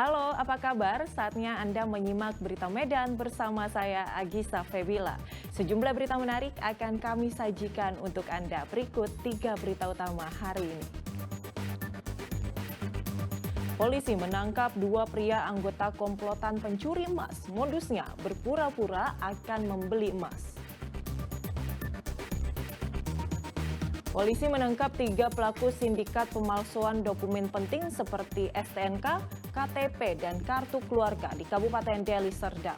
Halo, apa kabar? Saatnya Anda menyimak Berita Medan bersama saya Agisa Febila. Sejumlah berita menarik akan kami sajikan untuk Anda. Berikut 3 berita utama hari ini. Polisi menangkap 2 pria anggota komplotan pencuri emas. Modusnya berpura-pura akan membeli emas. Polisi menangkap 3 pelaku sindikat pemalsuan dokumen penting seperti STNK, KTP, dan kartu keluarga di Kabupaten Deli Serdang.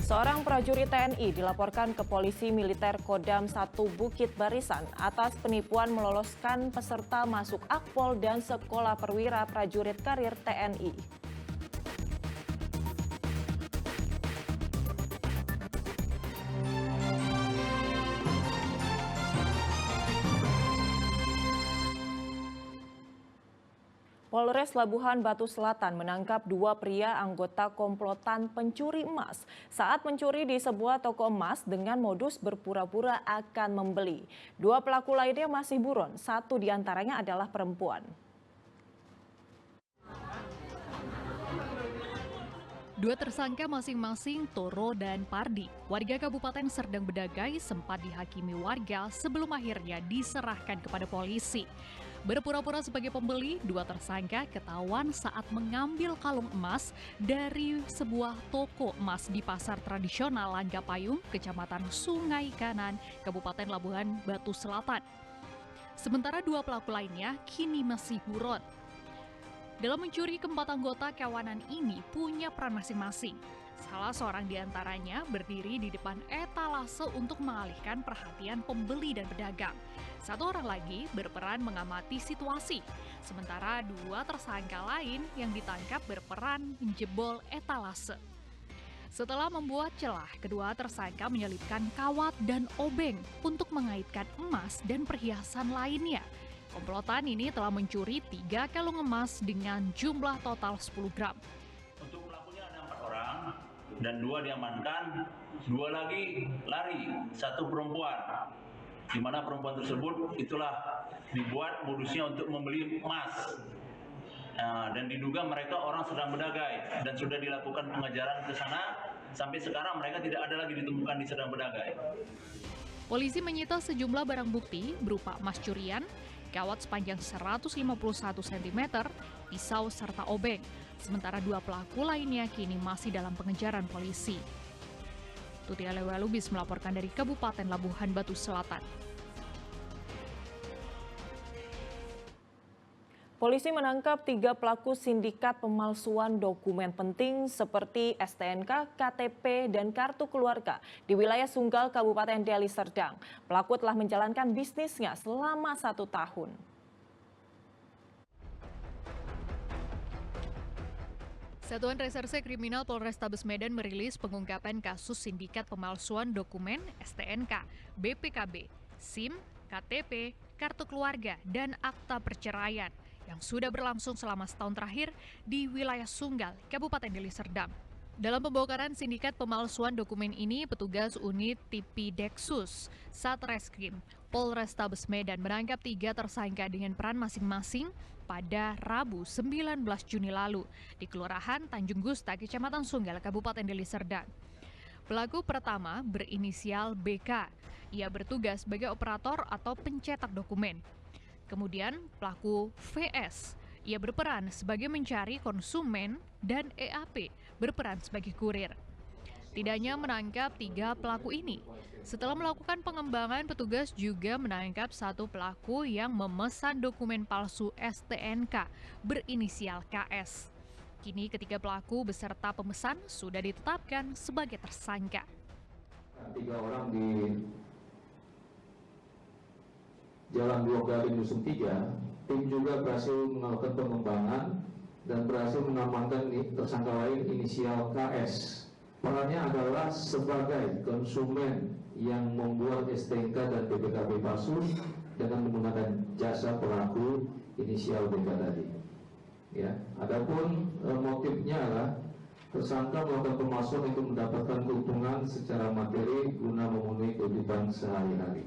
Seorang prajurit TNI dilaporkan ke Polisi Militer Kodam 1 Bukit Barisan atas penipuan meloloskan peserta masuk Akpol dan Sekolah Perwira Prajurit Karir TNI. Polres Labuhan Batu Selatan menangkap 2 pria anggota komplotan pencuri emas saat mencuri di sebuah toko emas dengan modus berpura-pura akan membeli. 2 pelaku lainnya masih buron, 1 diantaranya adalah perempuan. 2 tersangka masing-masing Toro dan Pardi, warga Kabupaten Serdang Bedagai sempat dihakimi warga sebelum akhirnya diserahkan kepada polisi. Berpura-pura sebagai pembeli, 2 tersangka ketahuan saat mengambil kalung emas dari sebuah toko emas di pasar tradisional Langgapayung, Kecamatan Sungai Kanan, Kabupaten Labuhan Batu Selatan. Sementara 2 pelaku lainnya kini masih buron. Dalam mencuri, keempat anggota kawanan ini punya peran masing-masing. Salah seorang diantaranya berdiri di depan etalase untuk mengalihkan perhatian pembeli dan pedagang. 1 orang lagi berperan mengamati situasi. Sementara 2 tersangka lain yang ditangkap berperan menjebol etalase. Setelah membuat celah, kedua tersangka menyelipkan kawat dan obeng untuk mengaitkan emas dan perhiasan lainnya. Komplotan ini telah mencuri 3 kalung emas dengan jumlah total 10 gram. Untuk pelakunya ada 4 orang dan 2 diamankan, 2 lagi lari, 1 perempuan. Di mana perempuan tersebut itulah dibuat modusnya untuk membeli emas. Dan diduga mereka orang sedang berdagai dan sudah dilakukan pengejaran ke sana. Sampai sekarang mereka tidak ada lagi ditemukan di Serdang Bedagai. Polisi menyita sejumlah barang bukti berupa emas curian, kawat sepanjang 151 cm, pisau serta obeng. Sementara 2 pelaku lainnya kini masih dalam pengejaran polisi. Tuti Alewalubis melaporkan dari Kabupaten Labuhan Batu Selatan. Polisi menangkap 3 pelaku sindikat pemalsuan dokumen penting seperti STNK, KTP, dan kartu keluarga di wilayah Sunggal, Kabupaten Deli Serdang. Pelaku telah menjalankan bisnisnya selama 1 tahun. Satuan Reserse Kriminal Polrestabes Medan merilis pengungkapan kasus sindikat pemalsuan dokumen STNK, BPKB, SIM, KTP, kartu keluarga, dan akta perceraian yang sudah berlangsung selama setahun terakhir di wilayah Sunggal, Kabupaten Deli Serdang. Dalam pembongkaran sindikat pemalsuan dokumen ini, petugas unit Tipideksus Satreskrim Polrestabes Medan menangkap 3 tersangka dengan peran masing-masing pada Rabu 19 Juni lalu di Kelurahan Tanjung Gusta, Kecamatan Sunggal, Kabupaten Deli Serdang. Pelaku pertama berinisial BK. Ia bertugas sebagai operator atau pencetak dokumen. Kemudian pelaku VS. Ia berperan sebagai mencari konsumen dan EAP berperan sebagai kurir. Tidak hanya menangkap 3 pelaku ini. Setelah melakukan pengembangan, petugas juga menangkap 1 pelaku yang memesan dokumen palsu STNK berinisial KS. Kini ketiga pelaku beserta pemesan sudah ditetapkan sebagai tersangka. 3 orang di Jalan 2 Galin Dusun 3, tim juga berhasil melakukan pengembangan dan berhasil mengamankan tersangka lain inisial KS. Perannya adalah sebagai konsumen yang membuat STNK dan BPKB palsu dengan menggunakan jasa pelaku inisial BK tadi. Ya, adapun motifnya adalah tersangka melakukan pemalsuan untuk mendapatkan keuntungan secara materi guna memenuhi kehidupan sehari-hari.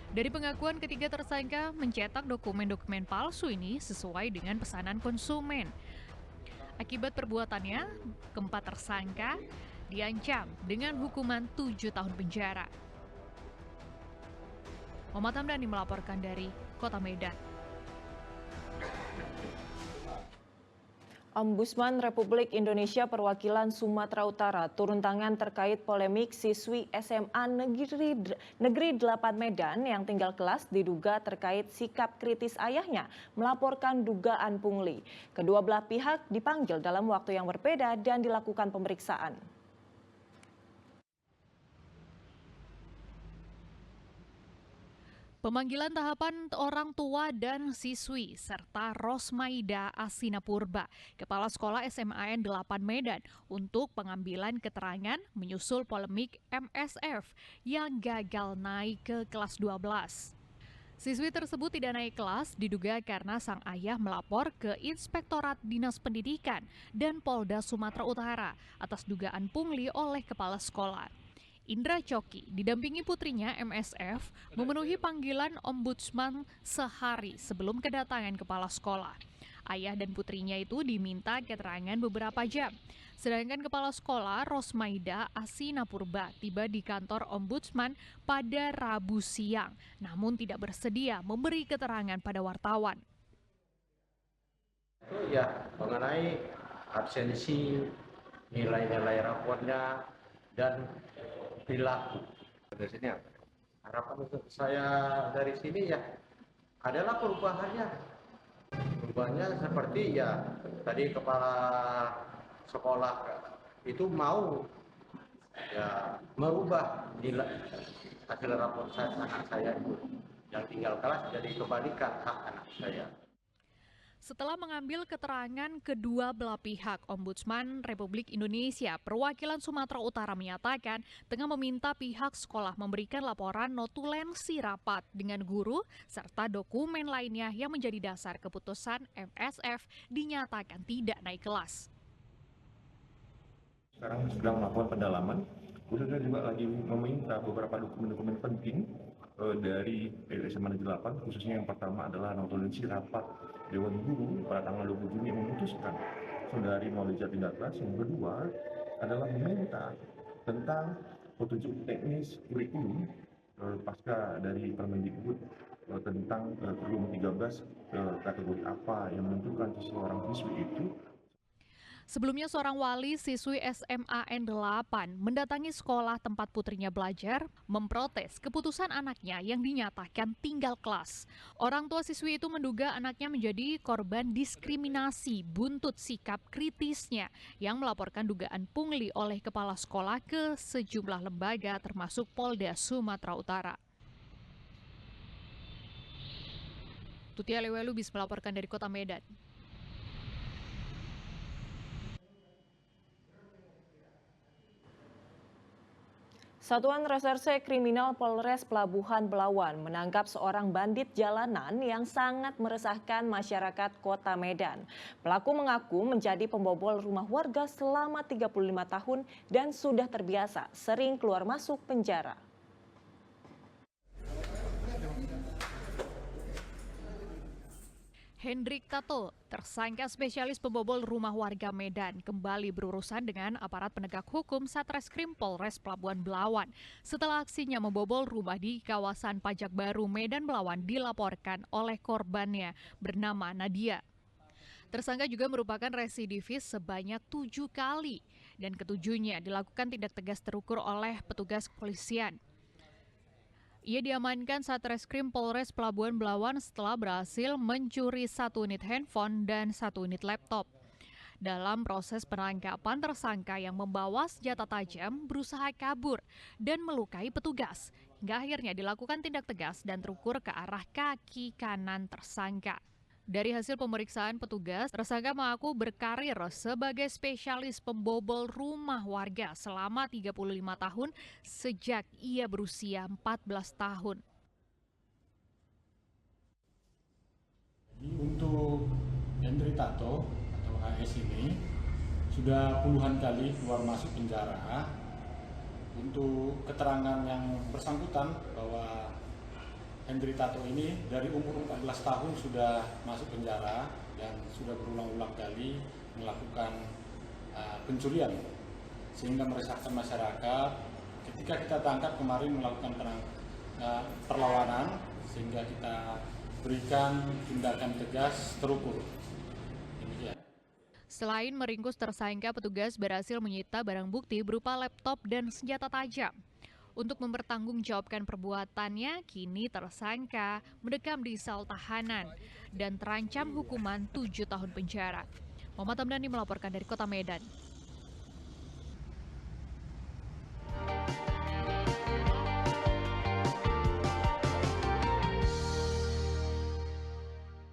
Dari pengakuan ketiga tersangka, mencetak dokumen-dokumen palsu ini sesuai dengan pesanan konsumen. Akibat perbuatannya, keempat tersangka diancam dengan hukuman 7 tahun penjara. Muhammad Hamdani melaporkan dari Kota Medan. Ombudsman Republik Indonesia Perwakilan Sumatera Utara turun tangan terkait polemik siswi SMA Negeri 8 Medan yang tinggal kelas diduga terkait sikap kritis ayahnya melaporkan dugaan pungli. Kedua belah pihak dipanggil dalam waktu yang berbeda dan dilakukan pemeriksaan. Pemanggilan tahapan orang tua dan siswi serta Rosmaida Asinapurba, Kepala Sekolah SMAN 8 Medan untuk pengambilan keterangan menyusul polemik MSF yang gagal naik ke kelas 12. Siswi tersebut tidak naik kelas diduga karena sang ayah melapor ke Inspektorat Dinas Pendidikan dan Polda Sumatera Utara atas dugaan pungli oleh kepala sekolah. Indra Coki didampingi putrinya MSF memenuhi panggilan ombudsman sehari sebelum kedatangan kepala sekolah. Ayah dan putrinya itu diminta keterangan beberapa jam. Sedangkan kepala sekolah Rosmaida Asinapurba tiba di kantor ombudsman pada Rabu siang, namun tidak bersedia memberi keterangan pada wartawan. Itu ya mengenai absensi, nilai-nilai rapornya, dan perilaku. Dari sini apa? Harapan untuk saya dari sini ya adalah perubahannya. Perubahannya seperti ya tadi kepala sekolah itu mau ya merubah nilai hasil rapor anak saya itu yang tinggal kelas jadi kembalikan hak anak saya. Setelah mengambil keterangan kedua belah pihak, Ombudsman Republik Indonesia Perwakilan Sumatera Utara menyatakan tengah meminta pihak sekolah memberikan laporan notulensi rapat dengan guru serta dokumen lainnya yang menjadi dasar keputusan MSF dinyatakan tidak naik kelas. Sekarang sedang melakukan pendalaman, khususnya juga lagi meminta beberapa dokumen-dokumen penting dari SMA Negeri 8, khususnya yang pertama adalah notulensi rapat Dewan Guru pada tanggal 20 Juni memutuskan saudari Maulida pindah kelas. Yang kedua adalah meminta tentang petunjuk teknis kurikulum pasca dari Permendikbud tentang kurikulum 13 kategori apa yang menentukan seseorang siswi itu. Sebelumnya seorang wali siswi SMAN 8 mendatangi sekolah tempat putrinya belajar memprotes keputusan anaknya yang dinyatakan tinggal kelas. Orang tua siswi itu menduga anaknya menjadi korban diskriminasi buntut sikap kritisnya yang melaporkan dugaan pungli oleh kepala sekolah ke sejumlah lembaga termasuk Polda Sumatera Utara. Tutia Lewelubis melaporkan dari Kota Medan. Satuan Reserse Kriminal Polres Pelabuhan Belawan menangkap seorang bandit jalanan yang sangat meresahkan masyarakat Kota Medan. Pelaku mengaku menjadi pembobol rumah warga selama 35 tahun dan sudah terbiasa sering keluar masuk penjara. Hendrik Tato, tersangka spesialis pembobol rumah warga Medan, kembali berurusan dengan aparat penegak hukum Satreskrim Polres Pelabuhan Belawan. Setelah aksinya membobol rumah di kawasan Pajak Baru Medan Belawan dilaporkan oleh korbannya bernama Nadia. Tersangka juga merupakan residivis sebanyak 7 kali dan ketujuhnya dilakukan tindak tegas terukur oleh petugas kepolisian. Ia diamankan Satreskrim Polres Pelabuhan Belawan setelah berhasil mencuri 1 unit handphone dan 1 unit laptop. Dalam proses penangkapan, tersangka yang membawa senjata tajam berusaha kabur dan melukai petugas. Hingga akhirnya dilakukan tindak tegas dan terukur ke arah kaki kanan tersangka. Dari hasil pemeriksaan petugas, tersangka mengaku berkarir sebagai spesialis pembobol rumah warga selama 35 tahun sejak ia berusia 14 tahun. Untuk Hendrik Tato atau HS ini sudah puluhan kali keluar masuk penjara. Untuk keterangan yang bersangkutan bahwa Hendri Tato ini dari umur 14 tahun sudah masuk penjara dan sudah berulang-ulang kali melakukan pencurian sehingga meresahkan masyarakat. Ketika kita tangkap kemarin melakukan perlawanan sehingga kita berikan tindakan tegas terukur. Demikian. Selain meringkus tersangka, petugas berhasil menyita barang bukti berupa laptop dan senjata tajam. Untuk mempertanggungjawabkan perbuatannya, kini tersangka mendekam di sel tahanan dan terancam hukuman 7 tahun penjara. Muhammad Hamdani melaporkan dari Kota Medan.